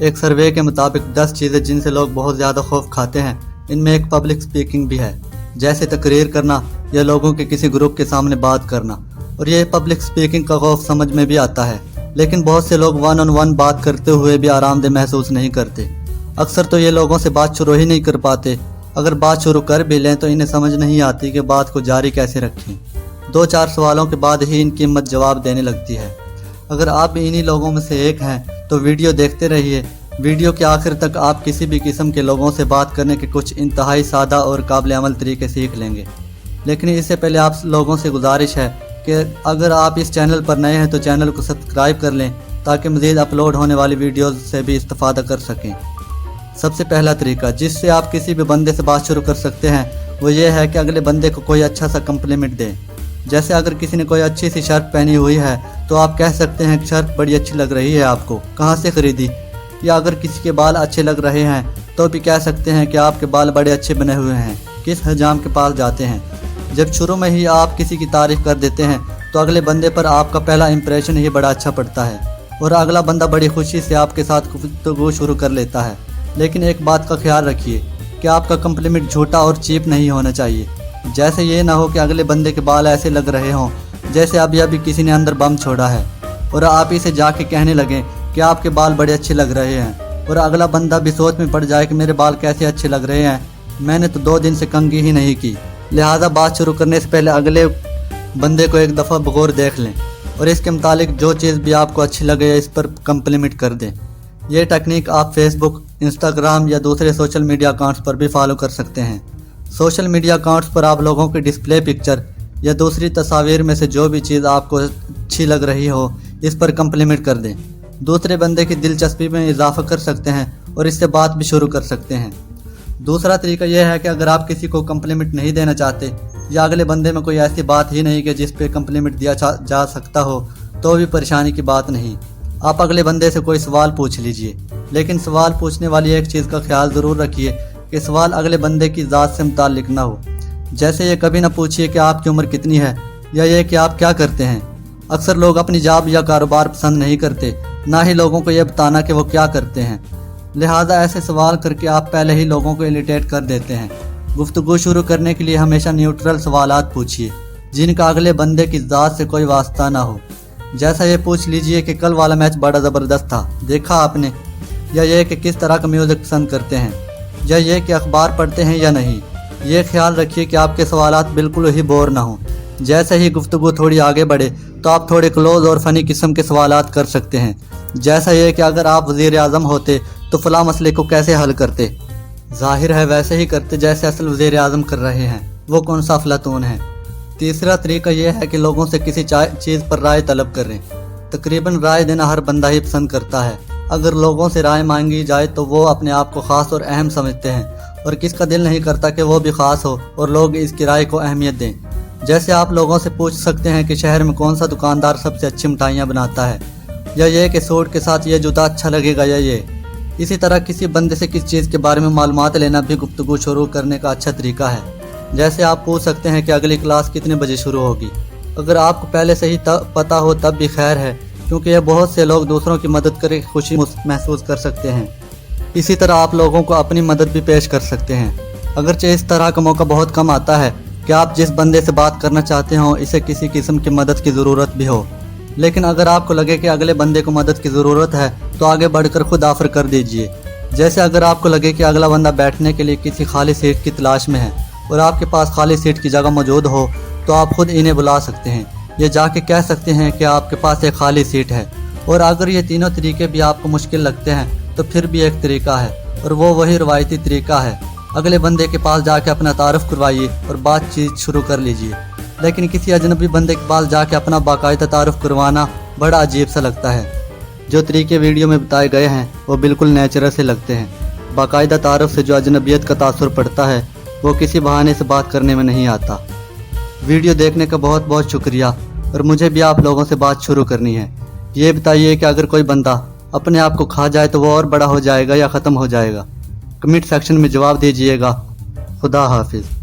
ایک سروے کے مطابق 10 چیزیں جن سے لوگ بہت زیادہ خوف کھاتے ہیں ان میں ایک پبلک سپیکنگ بھی ہے، جیسے تقریر کرنا یا لوگوں کے کسی گروپ کے سامنے بات کرنا۔ اور یہ پبلک سپیکنگ کا خوف سمجھ میں بھی آتا ہے، لیکن بہت سے لوگ 1 on 1 بات کرتے ہوئے بھی آرام دہ محسوس نہیں کرتے۔ اکثر تو یہ لوگوں سے بات شروع ہی نہیں کر پاتے، اگر بات شروع کر بھی لیں تو انہیں سمجھ نہیں آتی کہ بات کو جاری کیسے رکھیں۔ 2-4 سوالوں کے بعد ہی ان کی ہمت جواب دینے لگتی ہے۔ اگر آپ بھی انہی لوگوں میں سے ایک ہیں تو ویڈیو دیکھتے رہیے۔ ویڈیو کے آخر تک آپ کسی بھی قسم کے لوگوں سے بات کرنے کے کچھ انتہائی سادہ اور قابل عمل طریقے سیکھ لیں گے۔ لیکن اس سے پہلے آپ لوگوں سے گزارش ہے کہ اگر آپ اس چینل پر نئے ہیں تو چینل کو سبسکرائب کر لیں تاکہ مزید اپلوڈ ہونے والی ویڈیوز سے بھی استفادہ کر سکیں۔ سب سے پہلا طریقہ جس سے آپ کسی بھی بندے سے بات شروع کر سکتے ہیں وہ یہ ہے کہ اگلے بندے کو کوئی اچھا سا کمپلیمنٹ دیں۔ جیسے اگر کسی نے کوئی اچھی سی شرٹ پہنی ہوئی ہے تو آپ کہہ سکتے ہیں کہ شرٹ بڑی اچھی لگ رہی ہے، آپ کو کہاں سے خریدی؟ یا اگر کسی کے بال اچھے لگ رہے ہیں تو بھی کہہ سکتے ہیں کہ آپ کے بال بڑے اچھے بنے ہوئے ہیں، کس حجام کے پاس جاتے ہیں؟ جب شروع میں ہی آپ کسی کی تعریف کر دیتے ہیں تو اگلے بندے پر آپ کا پہلا امپریشن ہی بڑا اچھا پڑتا ہے اور اگلا بندہ بڑی خوشی سے آپ کے ساتھ گفتگو شروع کر لیتا ہے۔ لیکن ایک بات کا خیال رکھیے کہ آپ کا کمپلیمنٹ جھوٹا اور چیپ نہیں ہونا چاہیے۔ جیسے یہ نہ ہو کہ اگلے بندے کے بال ایسے لگ رہے ہوں جیسے ابھی کسی نے اندر بم چھوڑا ہے اور آپ اسے جا کے کہنے لگیں کہ آپ کے بال بڑے اچھے لگ رہے ہیں، اور اگلا بندہ بھی سوچ میں پڑ جائے کہ میرے بال کیسے اچھے لگ رہے ہیں، میں نے تو 2 دن سے کنگھی ہی نہیں کی۔ لہٰذا بات شروع کرنے سے پہلے اگلے بندے کو ایک دفعہ بغور دیکھ لیں اور اس کے متعلق جو چیز بھی آپ کو اچھی لگے اس پر کمپلیمنٹ کر دیں۔ یہ ٹیکنیک آپ فیس بک، انسٹاگرام یا دوسرے سوشل میڈیا اکاؤنٹس پر بھی فالو کر سکتے ہیں۔ سوشل میڈیا اکاؤنٹس پر آپ لوگوں کی ڈسپلے پکچر یا دوسری تصاویر میں سے جو بھی چیز آپ کو اچھی لگ رہی ہو اس پر کمپلیمنٹ کر دیں۔ دوسرے بندے کی دلچسپی میں اضافہ کر سکتے ہیں اور اس سے بات بھی شروع کر سکتے ہیں۔ دوسرا طریقہ یہ ہے کہ اگر آپ کسی کو کمپلیمنٹ نہیں دینا چاہتے یا اگلے بندے میں کوئی ایسی بات ہی نہیں کہ جس پہ کمپلیمنٹ دیا جا سکتا ہو تو بھی پریشانی کی بات نہیں، آپ اگلے بندے سے کوئی سوال پوچھ لیجئے۔ لیکن سوال پوچھنے والی ایک چیز کا خیال ضرور رکھیے کہ سوال اگلے بندے کی ذات سے متعلق نہ ہو۔ جیسے یہ کبھی نہ پوچھیے کہ آپ کی عمر کتنی ہے یا یہ کہ آپ کیا کرتے ہیں۔ اکثر لوگ اپنی جاب یا کاروبار پسند نہیں کرتے، نہ ہی لوگوں کو یہ بتانا کہ وہ کیا کرتے ہیں۔ لہٰذا ایسے سوال کر کے آپ پہلے ہی لوگوں کو اریٹیٹ کر دیتے ہیں۔ گفتگو شروع کرنے کے لیے ہمیشہ نیوٹرل سوالات پوچھیے جن کا اگلے بندے کی ذات سے کوئی واسطہ نہ ہو۔ جیسا یہ پوچھ لیجئے کہ کل والا میچ بڑا زبردست تھا، دیکھا آپ نے؟ یا یہ کہ کس طرح کا میوزک پسند کرتے ہیں؟ یا یہ کہ اخبار پڑھتے ہیں یا نہیں؟ یہ خیال رکھیے کہ آپ کے سوالات بالکل ہی بور نہ ہوں۔ جیسے ہی گفتگو تھوڑی آگے بڑھے تو آپ تھوڑے کلوز اور فنی قسم کے سوالات کر سکتے ہیں، جیسا یہ کہ اگر آپ وزیر اعظم ہوتے تو فلاں مسئلے کو کیسے حل کرتے؟ ظاہر ہے ویسے ہی کرتے جیسے اصل وزیر اعظم کر رہے ہیں، وہ کون سا افلاطون ہے۔ تیسرا طریقہ یہ ہے کہ لوگوں سے کسی چیز پر رائے طلب کریں۔ تقریباً رائے دینا ہر بندہ ہی پسند کرتا ہے۔ اگر لوگوں سے رائے مانگی جائے تو وہ اپنے آپ کو خاص اور اہم سمجھتے ہیں، اور کس کا دل نہیں کرتا کہ وہ بھی خاص ہو اور لوگ اس کی رائے کو اہمیت دیں۔ جیسے آپ لوگوں سے پوچھ سکتے ہیں کہ شہر میں کون سا دکاندار سب سے اچھی مٹھائیاں بناتا ہے، یا یہ کہ سوٹ کے ساتھ یہ جوتا اچھا لگے گا یا یہ۔ اسی طرح کسی بندے سے کس چیز کے بارے میں معلومات لینا بھی گفتگو شروع کرنے کا اچھا طریقہ ہے۔ جیسے آپ پوچھ سکتے ہیں کہ اگلی کلاس کتنے بجے شروع ہوگی۔ اگر آپ کو پہلے سے ہی پتہ ہو تب بھی خیر ہے، کیونکہ یہ بہت سے لوگ دوسروں کی مدد کر کے خوشی محسوس کر سکتے ہیں۔ اسی طرح آپ لوگوں کو اپنی مدد بھی پیش کر سکتے ہیں۔ اگرچہ اس طرح کا موقع بہت کم آتا ہے کہ آپ جس بندے سے بات کرنا چاہتے ہوں اسے کسی قسم کی مدد کی ضرورت بھی ہو، لیکن اگر آپ کو لگے کہ اگلے بندے کو مدد کی ضرورت ہے تو آگے بڑھ کر خود آفر کر دیجئے۔ جیسے اگر آپ کو لگے کہ اگلا بندہ بیٹھنے کے لیے کسی خالی سیٹ کی تلاش میں ہے اور آپ کے پاس خالی سیٹ کی جگہ موجود ہو تو آپ خود انہیں بلا سکتے ہیں، یہ جا کے کہہ سکتے ہیں کہ آپ کے پاس ایک خالی سیٹ ہے۔ اور اگر یہ تینوں طریقے بھی آپ کو مشکل لگتے ہیں تو پھر بھی ایک طریقہ ہے، اور وہ وہی روایتی طریقہ ہے، اگلے بندے کے پاس جا کے اپنا تعارف کروائیے اور بات چیت شروع کر لیجئے۔ لیکن کسی اجنبی بندے کے پاس جا کے اپنا باقاعدہ تعارف کروانا بڑا عجیب سا لگتا ہے۔ جو طریقے ویڈیو میں بتائے گئے ہیں وہ بالکل نیچرل سے لگتے ہیں۔ باقاعدہ تعارف سے جو اجنبیت کا تاثر پڑتا ہے وہ کسی بہانے سے بات کرنے میں نہیں آتا۔ ویڈیو دیکھنے کا بہت بہت شکریہ، اور مجھے بھی آپ لوگوں سے بات شروع کرنی ہے۔ یہ بتائیے کہ اگر کوئی بندہ اپنے آپ کو کھا جائے تو وہ اور بڑا ہو جائے گا یا ختم ہو جائے گا؟ کمنٹ سیکشن میں جواب دیجیے گا۔ خدا حافظ۔